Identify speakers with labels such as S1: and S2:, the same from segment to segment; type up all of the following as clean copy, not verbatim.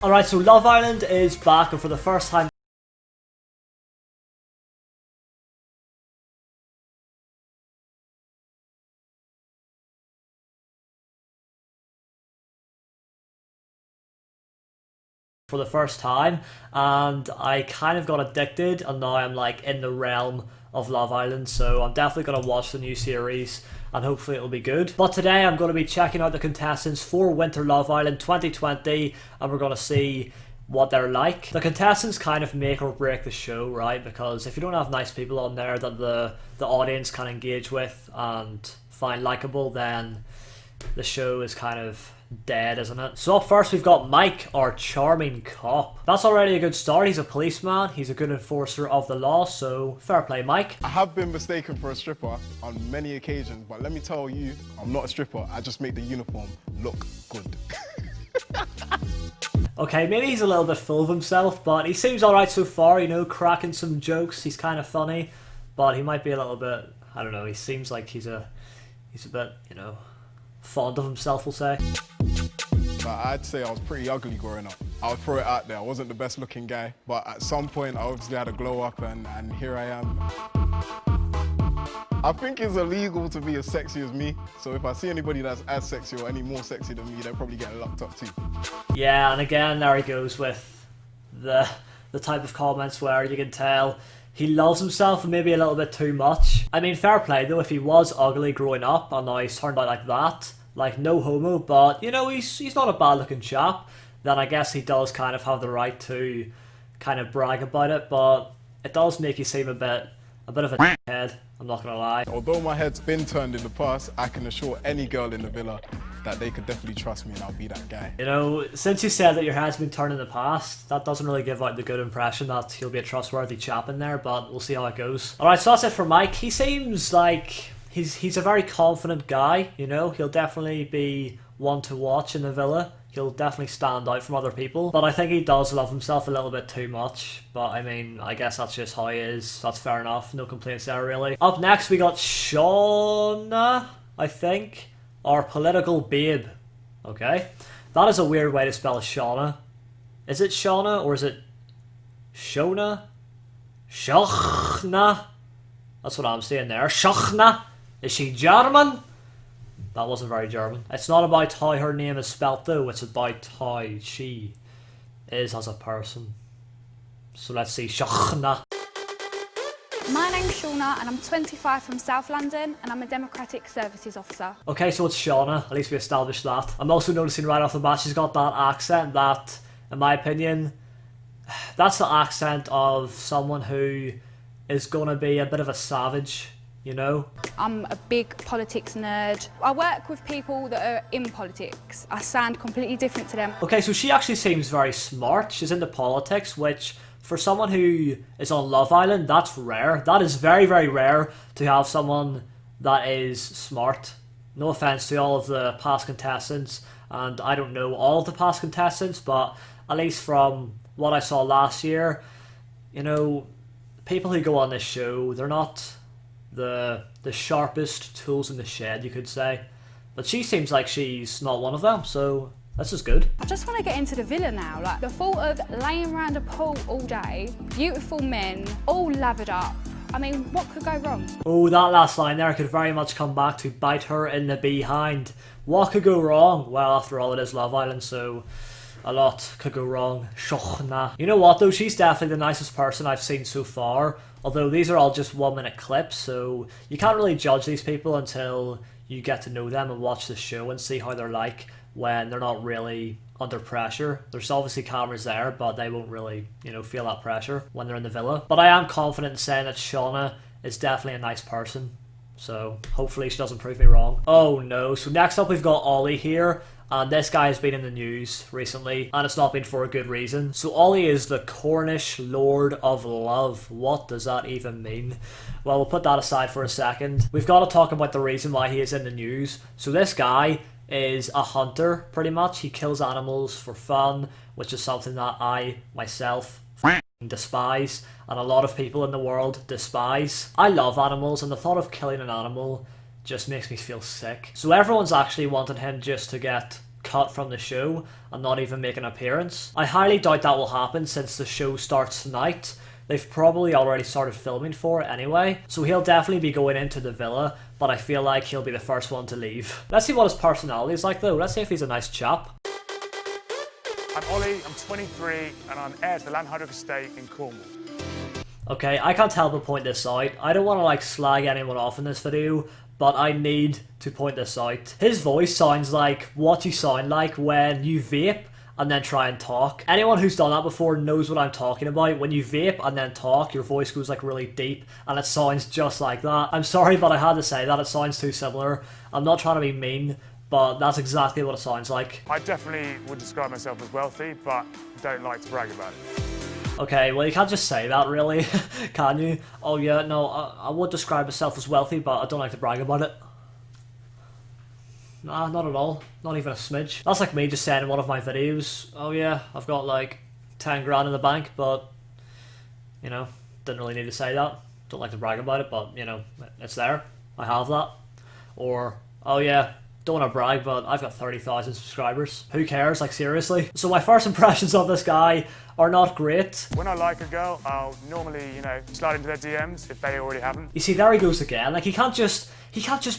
S1: Alright, so Love Island is back, and for the first time and I kind of got addicted, and now I'm like in the realm of Love Island, so I'm definitely going to watch the new series and hopefully it'll be good. But today I'm going to be checking out the contestants for Winter Love Island 2020, and we're going to see what they're like. The contestants kind of make or break the show, right? Because if you don't have nice people on there that the audience can engage with and find likable, then the show is kind of dead, isn't it? So up first we've got Mike, our charming cop. That's already a good start. He's a policeman, he's a good enforcer of the law, so fair play, Mike.
S2: I have been mistaken for a stripper on many occasions, but let me tell you, I'm not a stripper. I just make the uniform look good.
S1: Okay, maybe he's a little bit full of himself, but he seems alright so far, you know, cracking some jokes. He's kind of funny, but he might be a little bit, I don't know, he seems like he's a bit, you know, fond of himself, we'll say.
S2: But I'd say I was pretty ugly growing up. I'll throw it out there. I wasn't the best looking guy, but at some point I obviously had a glow up, and here I am. I think it's illegal to be as sexy as me, so if I see anybody that's as sexy or any more sexy than me, they're probably getting locked up too.
S1: Yeah, and again, there he goes with the type of comments where you can tell he loves himself and maybe a little bit too much. I mean, fair play though, if he was ugly growing up and now he's turned out like that, like no homo, but you know, he's not a bad looking chap, then I guess he does kind of have the right to kind of brag about it, but it does make you seem a bit of a head, I'm not gonna lie.
S2: Although my head's been turned in the past, I can assure any girl in the villa that they could definitely trust me and I'll be that guy.
S1: You know, since you said that your head's been turned in the past, that doesn't really give out the good impression that he'll be a trustworthy chap in there, but we'll see how it goes. Alright, so that's it for Mike. He seems like he's a very confident guy, you know, he'll definitely be one to watch in the villa. He'll definitely stand out from other people, but I think he does love himself a little bit too much. But I mean, I guess that's just how he is. That's fair enough. No complaints there, really. Up next, we got Shauna, I think, our political babe. Okay, that is a weird way to spell Shauna. Is it Shauna or is it Shona? Shachna. That's what I'm saying there. Shachna. Is she German? That wasn't very German. It's not about how her name is spelt though, it's about how she is as a person. So let's see, Shauna.
S3: My name's Shauna and I'm 25 from South London and I'm a Democratic Services Officer.
S1: Okay, so it's Shauna, at least we established that. I'm also noticing right off the bat she's got that accent that, in my opinion, that's the accent of someone who is gonna be a bit of a savage. You know?
S3: I'm a big politics nerd. I work with people that are in politics. I sound completely different to them.
S1: Okay, so she actually seems very smart. She's into politics, which for someone who is on Love Island, that's rare. That is very, very rare to have someone that is smart. No offense to all of the past contestants, and I don't know all of the past contestants, but at least from what I saw last year, you know, people who go on this show, they're not the sharpest tools in the shed, you could say, but she seems like she's not one of them, so this is good.
S3: I just want to get into the villa now. Like the thought of laying around a pool all day, beautiful men, all lathered up. I mean, what could go wrong?
S1: Oh, that last line there could very much come back to bite her in the behind. What could go wrong? Well, after all, it is Love Island, so a lot could go wrong. Shauna. You know what though, she's definitely the nicest person I've seen so far. Although these are all just 1 minute clips, so you can't really judge these people until you get to know them and watch the show and see how they're like when they're not really under pressure. There's obviously cameras there, but they won't really, you know, feel that pressure when they're in the villa. But I am confident in saying that Shauna is definitely a nice person, so hopefully she doesn't prove me wrong. Oh no, so next up we've got Olly here. And this guy has been in the news recently, and it's not been for a good reason. So Olly is the Cornish Lord of Love. What does that even mean? Well, we'll put that aside for a second. We've got to talk about the reason why he is in the news. So this guy is a hunter, pretty much. He kills animals for fun, which is something that I, myself, despise, and a lot of people in the world despise. I love animals, and the thought of killing an animal just makes me feel sick. So everyone's actually wanting him just to get cut from the show and not even make an appearance. I highly doubt that will happen since the show starts tonight. They've probably already started filming for it anyway, so he'll definitely be going into the villa, but I feel like he'll be the first one to leave. Let's see what his personality is like though. Let's see if he's a nice chap.
S4: I'm Olly, I'm 23, and I'm heir to the Landhydrock estate in Cornwall.
S1: Okay, I can't help but point this out. I don't want to like slag anyone off in this video, but I need to point this out. His voice sounds like what you sound like when you vape and then try and talk. Anyone who's done that before knows what I'm talking about. When you vape and then talk, your voice goes like really deep and it sounds just like that. I'm sorry, but I had to say that. It sounds too similar. I'm not trying to be mean, but that's exactly what it sounds like.
S4: I definitely would describe myself as wealthy, but don't like to brag about it.
S1: Okay, well you can't just say that really, can you? Oh yeah, no, I would describe myself as wealthy, but I don't like to brag about it. Nah, not at all. Not even a smidge. That's like me just saying in one of my videos, oh yeah, I've got like 10 grand in the bank, but, you know, didn't really need to say that. Don't like to brag about it, but, you know, it's there. I have that. Or, oh yeah, don't want to brag, but I've got 30,000 subscribers. Who cares? Like, seriously? So my first impressions of this guy are not great.
S4: When I like a girl, I'll normally, you know, slide into their DMs if they already haven't.
S1: You see, there he goes again. Like, he can't just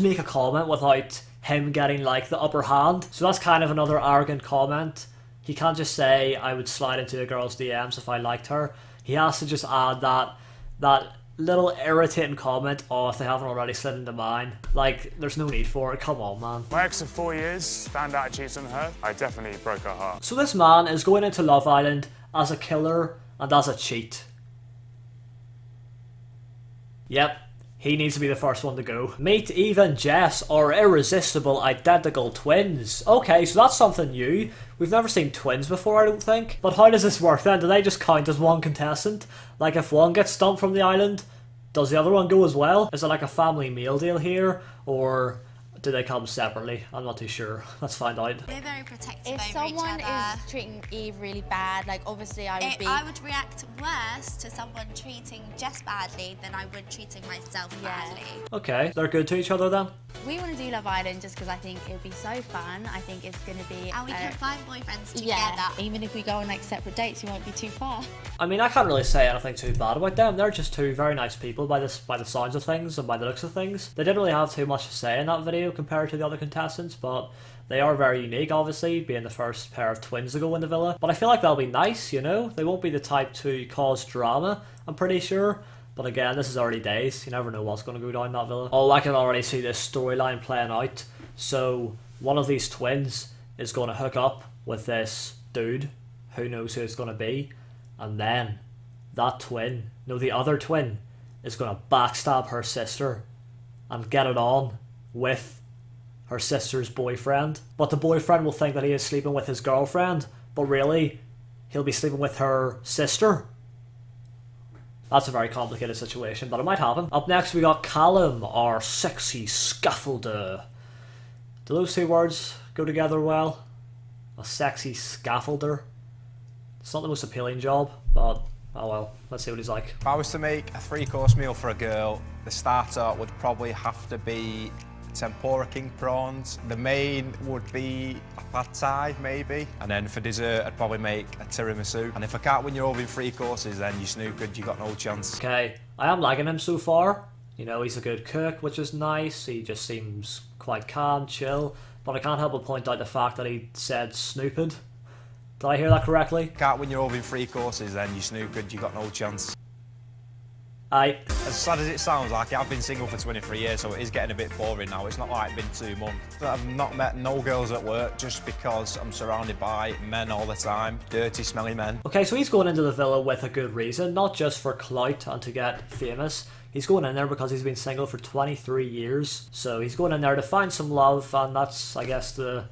S1: make a comment without him getting like the upper hand. So that's kind of another arrogant comment. He can't just say I would slide into a girl's DMs if I liked her. He has to just add that little irritating comment, oh, if they haven't already slid into mine. Like, there's no need for it. Come on, man.
S4: My ex of 4 years found out I cheated on her. I definitely broke her heart.
S1: So this man is going into Love Island as a killer and as a cheat. Yep. He needs to be the first one to go. Meet Eve and Jess are irresistible identical twins. Okay, so that's something new. We've never seen twins before, I don't think. But how does this work then? Do they just count as one contestant? Like if one gets stumped from the island, does the other one go as well? Is it like a family meal deal here? Or do they come separately? I'm not too sure. Let's find out.
S5: They're very protective
S6: If
S5: over each
S6: someone
S5: other.
S6: is treating Eve really bad, like obviously
S5: I would react worse to someone treating Jess badly than I would treating myself badly.
S1: Okay, they're good to each other then?
S6: We want to do Love Island just because I think it would be so fun. I think it's going to be...
S5: And we can find boyfriends together.
S6: Yeah, even if we go on like separate dates, we won't be too far.
S1: I mean, I can't really say anything too bad about them. They're just two very nice people by the sounds of things and by the looks of things. They didn't really have too much to say in that video compared to the other contestants, but they are very unique, obviously, being the first pair of twins to go in the villa. But I feel like they'll be nice, you know? They won't be the type to cause drama, I'm pretty sure. But again, this is early days. You never know what's going to go down in that villa. Oh, I can already see this storyline playing out. So, one of these twins is going to hook up with this dude. Who knows who it's going to be. And then, the other twin, is going to backstab her sister and get it on with her sister's boyfriend. But the boyfriend will think that he is sleeping with his girlfriend, but really, he'll be sleeping with her sister. That's a very complicated situation, but it might happen. Up next we got Callum, our sexy scaffolder. Do those two words go together well? A sexy scaffolder? It's not the most appealing job, but oh well, let's see what he's like.
S7: If I was to make a 3-course meal for a girl, the starter would probably have to be tempura king prawns. The main would be a pad thai, maybe. And then for dessert, I'd probably make a tiramisu. And if I can't win you over in 3 courses, then you're snookered, you got no chance.
S1: Okay, I am liking him so far. You know, he's a good cook, which is nice. He just seems quite calm, chill. But I can't help but point out the fact that he said snooped. Did I hear that correctly?
S7: Can't win you over in 3 courses, then you're snookered, you got no chance. As sad as it sounds, like I've been single for 23 years, so it is getting a bit boring now. It's not like it's been 2 months. I've not met no girls at work just because I'm surrounded by men all the time. Dirty, smelly men.
S1: Okay, so he's going into the villa with a good reason, not just for clout and to get famous. He's going in there because he's been single for 23 years. So he's going in there to find some love, and that's, I guess, the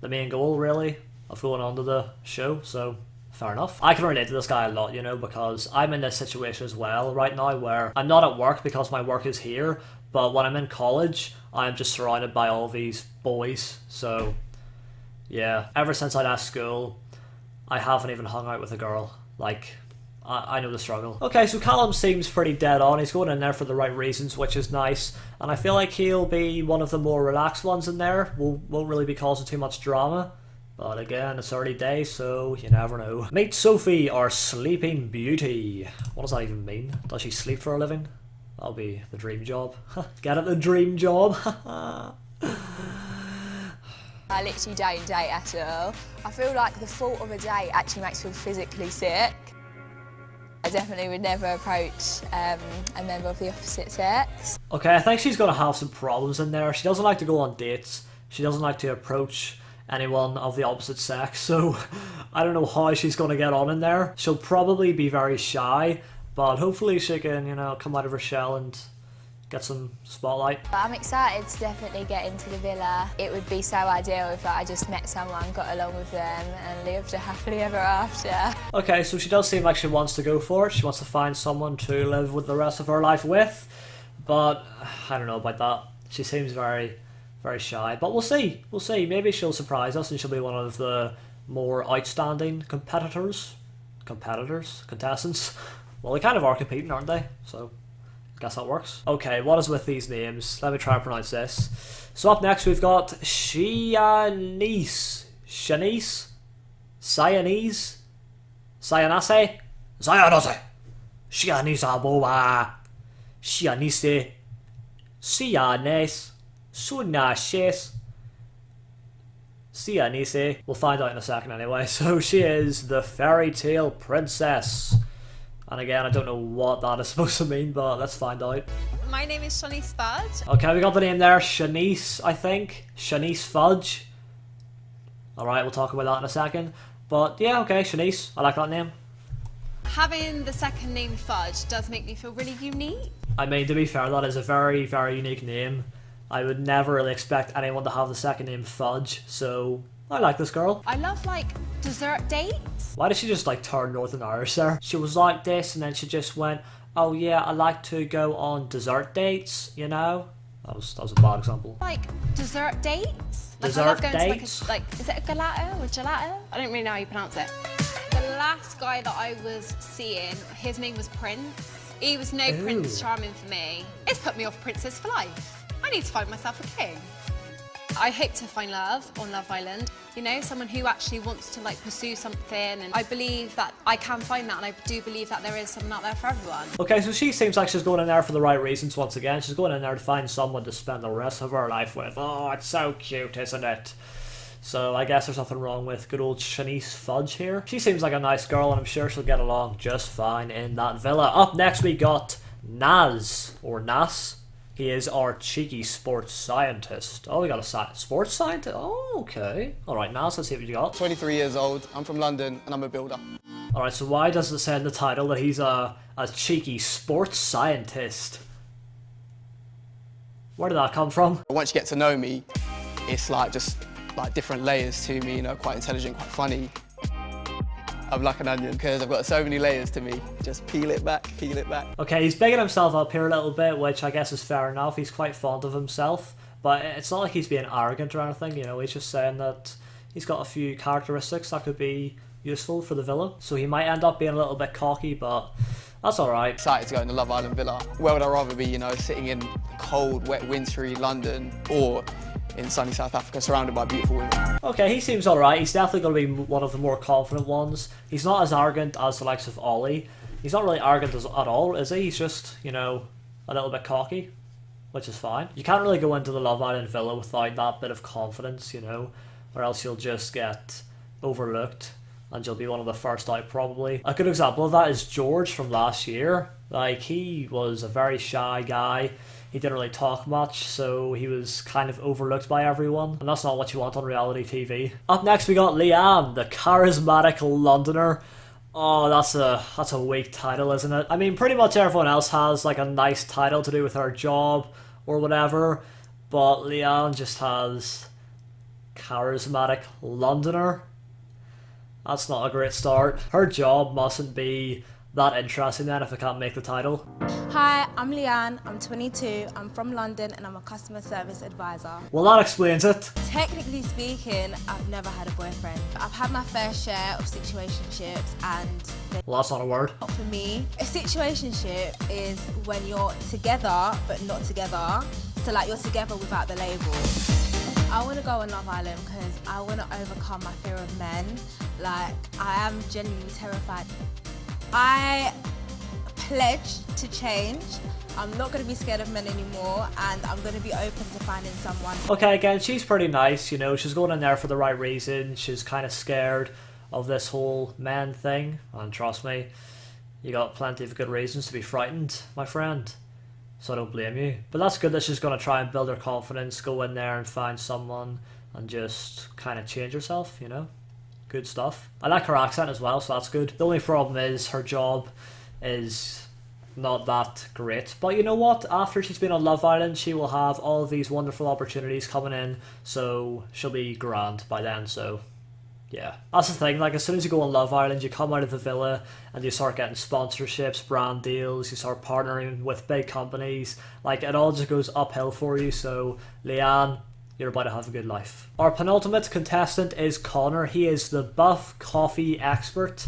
S1: main goal, really, of going on to the show. So fair enough. I can relate to this guy a lot, you know, because I'm in this situation as well right now where I'm not at work because my work is here, but when I'm in college, I'm just surrounded by all these boys. So, yeah, ever since I left school, I haven't even hung out with a girl. Like, I know the struggle. Okay, so Callum seems pretty dead on. He's going in there for the right reasons, which is nice. And I feel like he'll be one of the more relaxed ones in there. Won't really be causing too much drama. But again, it's early days, so you never know. Meet Sophie, our sleeping beauty. What does that even mean? Does she sleep for a living? That'll be the dream job. Get it, the dream job.
S8: I literally don't date at all. I feel like the thought of a date actually makes me feel physically sick. I definitely would never approach a member of the opposite sex.
S1: Okay, I think she's going to have some problems in there. She doesn't like to go on dates. She doesn't like to approach anyone of the opposite sex, so I don't know how she's going to get on in there. She'll probably be very shy, but hopefully she can, you know, come out of her shell and get some spotlight.
S8: But I'm excited to definitely get into the villa. It would be so ideal if I just met someone, got along with them and lived a happily ever after.
S1: Okay, so she does seem like she wants to go for it. She wants to find someone to live with the rest of her life with, but I don't know about that. She seems very shy, but we'll see. We'll see. Maybe she'll surprise us and she'll be one of the more outstanding contestants. Well, they kind of are competing, aren't they? So I guess that works. Okay, what is with these names? Let me try and pronounce this. So up next we've got Shanice. Shanice? Shanice? Shanice? Shanice? Shanice boa. Shanice. Shanice. Shanice. Shanice. We'll find out in a second anyway. So she is the fairy tale princess. And again, I don't know what that is supposed to mean, but let's find out.
S9: My name is Shanice Fudge.
S1: Okay, we got the name there. Shanice, I think. Shanice Fudge. Alright, we'll talk about that in a second. But yeah, okay, Shanice. I like that name.
S9: Having the second name Fudge does make me feel really unique.
S1: I mean, to be fair, that is a very unique name. I would never really expect anyone to have the second name Fudge, so I like this girl.
S9: I love, like, dessert dates.
S1: Why did she just, like, turn Northern Irish there? She was like this, and then she just went, oh yeah, I like to go on dessert dates, you know? That was a bad example.
S9: Like, dessert dates? Like,
S1: Dessert
S9: I love going
S1: dates?
S9: to, like, is it a gelato or gelato? I don't really know how you pronounce it. The last guy that I was seeing, his name was Prince. He was no Prince Charming for me. It's put me off Princess for life. I need to find myself a king. I hope to find love on Love Island, you know, someone who actually wants to, like, pursue something, and I believe that I can find that, and I do believe that there is someone out there for everyone.
S1: Okay, so she seems like she's going in there for the right reasons once again. She's going in there to find someone to spend the rest of her life with. Oh, it's so cute, isn't it? So I guess there's nothing wrong with good old Shanice Fudge here. She seems like a nice girl, and I'm sure she'll get along just fine in that villa. Up next we got Naz, or Nas. He is our cheeky sports scientist. Oh, we got a sports scientist? Oh, okay. Alright, Naz, let's see what you got.
S10: 23 years old, I'm from London, and I'm a builder.
S1: Alright, so why does it say in the title that he's a cheeky sports scientist? Where did that come from?
S10: Once you get to know me, it's like just like different layers to me, you know, quite intelligent, quite funny. I'm like an onion because I've got so many layers to me. Just peel it back, peel it back.
S1: Okay, he's bigging himself up here a little bit, which I guess is fair enough. He's quite fond of himself, but it's not like he's being arrogant or anything, you know, he's just saying that he's got a few characteristics that could be useful for the villa. So he might end up being a little bit cocky, but that's alright.
S10: Excited to go in the Love Island villa. Where would I rather be, you know, sitting in cold, wet, wintry London, or in sunny South Africa surrounded by beautiful women?
S1: Okay, he seems alright. He's definitely going to be one of the more confident ones. He's not as arrogant as the likes of Olly. He's not really arrogant at all, is he? He's just, you know, a little bit cocky, which is fine. You can't really go into the Love Island villa without that bit of confidence, you know, or else you'll just get overlooked and you'll be one of the first out probably. A good example of that is George from last year. Like, he was a very shy guy. He didn't really talk much, so he was kind of overlooked by everyone, and that's not what you want on reality TV. Up next we got Leanne, the charismatic Londoner. Oh, that's a weak title, isn't it? I mean, pretty much everyone else has like a nice title to do with her job or whatever, but Leanne just has charismatic Londoner. That's not a great start. Her job mustn't be that interesting then if I can't make the title.
S11: Hi, I'm Leanne, I'm 22, I'm from London, and I'm a customer service advisor.
S1: Well, that explains it.
S11: Technically speaking, I've never had a boyfriend. I've had my fair share of situationships, and
S1: well, that's not a word.
S11: not for me. A situationship is when you're together but not together. So like you're together without the label. I want to go on Love Island because I want to overcome my fear of men. Like, I am genuinely terrified. I pledge to change. I'm not going to be scared of men anymore, and I'm going to be open to finding someone.
S1: Okay, again, she's pretty nice, you know, she's going in there for the right reason. She's kind of scared of this whole men thing, and trust me, you got plenty of good reasons to be frightened, my friend. So I don't blame you. But that's good that she's going to try and build her confidence, go in there and find someone, and just kind of change herself, you know? Good stuff. I like her accent as well, so that's good. The only problem is her job is not that great, but you know what, after she's been on Love Island she will have all of these wonderful opportunities coming in, so she'll be grand by then. So yeah, that's the thing, like as soon as you go on Love Island you come out of the villa and you start getting sponsorships, brand deals, you start partnering with big companies, like it all just goes uphill for you. So Leanne, you're about to have a good life. Our penultimate contestant is Connor. He is the buff coffee expert.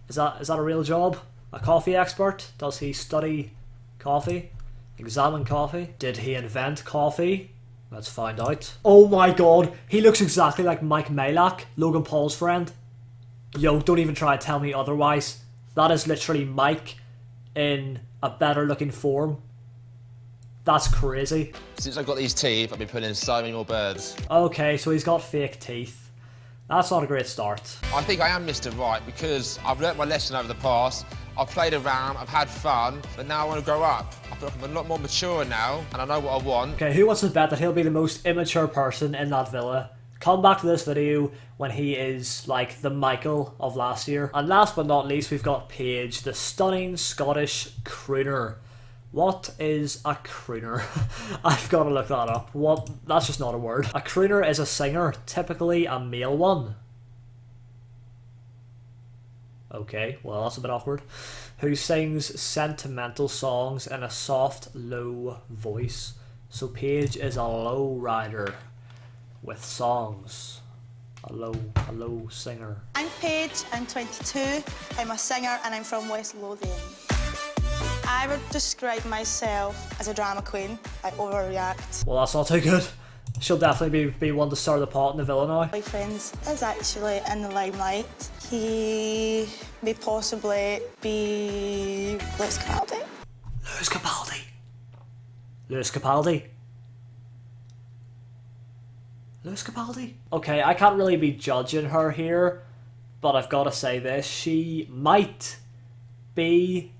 S1: Is that a real job? A coffee expert? Does he study coffee? Examine coffee? Did he invent coffee? Let's find out. Oh my god, he looks exactly like Mike Malak, Logan Paul's friend. Yo, don't even try to tell me otherwise. That is literally Mike in a better looking form. That's crazy.
S12: Since I've got these teeth, I've been putting in so many more birds.
S1: Okay, so he's got fake teeth. That's not a great start.
S12: I think I am Mr. Right because I've learnt my lesson over the past. I've played around, I've had fun, but now I want to grow up. I feel like I'm a lot more mature now, and I know what I want.
S1: Okay, who wants to bet that he'll be the most immature person in that villa? Come back to this video when he is like the Michael of last year. And last but not least, we've got Paige, the stunning Scottish crooner. What is a crooner? I've got to look that up. What? That's just not a word. A crooner is a singer, typically a male one. Okay, well that's a bit awkward. Who sings sentimental songs in a soft, low voice. So Paige is a low rider with songs. A low singer.
S13: I'm Paige, I'm 22, I'm a singer and I'm from West Lothian. I would describe myself as a drama queen. I overreact.
S1: Well, that's not too good. She'll definitely be one to stir the pot in the villa now.
S13: My boyfriend is actually in the limelight. He may possibly be Lewis Capaldi.
S1: Lewis Capaldi? Lewis Capaldi? Lewis Capaldi? Okay, I can't really be judging her here, but I've got to say this. She might be,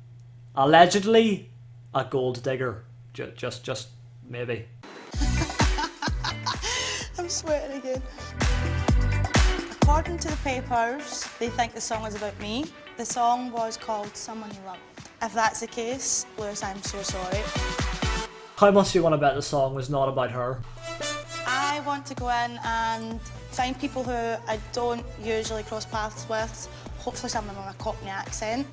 S1: allegedly, a gold digger. Just maybe.
S13: I'm sweating again. According to the papers, they think the song is about me. The song was called Someone You Love. If that's the case, Lewis, I'm so sorry.
S1: How much do you want to bet the song was not about her?
S13: I want to go in and find people who I don't usually cross paths with. Hopefully someone with a Cockney accent.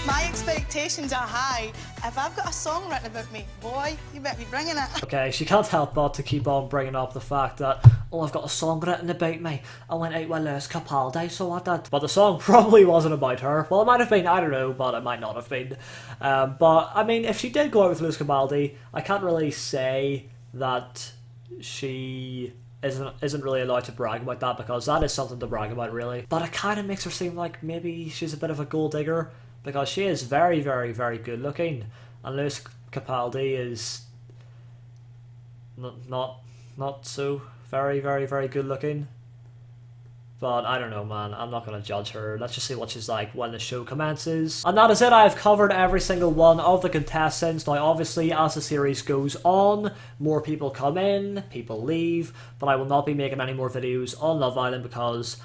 S13: My expectations are high. If I've got a song written about me, boy, you better be bringing it.
S1: Okay, she can't help but to keep on bringing up the fact that, oh, I've got a song written about me. I went out with Lewis Capaldi, so I did. But the song probably wasn't about her. Well, it might have been, I don't know, but it might not have been. But, I mean, if she did go out with Lewis Capaldi, I can't really say that she isn't really allowed to brag about that, because that is something to brag about, really. But it kind of makes her seem like maybe she's a bit of a gold digger, because she is very, very, very good looking, and Lewis Capaldi is not so very, very, very good looking. But I don't know, man, I'm not going to judge her. Let's just see what she's like when the show commences. And that is it. I've covered every single one of the contestants. Now obviously as the series goes on, more people come in, people leave, but I will not be making any more videos on Love Island because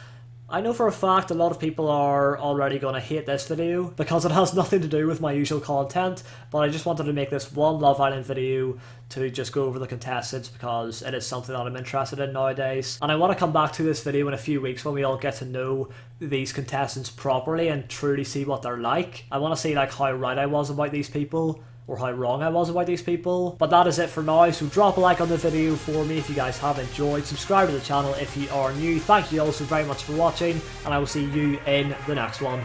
S1: I know for a fact a lot of people are already going to hate this video because it has nothing to do with my usual content, but I just wanted to make this one Love Island video to just go over the contestants because it is something that I'm interested in nowadays. And I want to come back to this video in a few weeks when we all get to know these contestants properly and truly see what they're like. I want to see like how right I was about these people, or how wrong I was about these people. But that is it for now, so drop a like on the video for me if you guys have enjoyed, subscribe to the channel if you are new. Thank you all so very much for watching, and I will see you in the next one.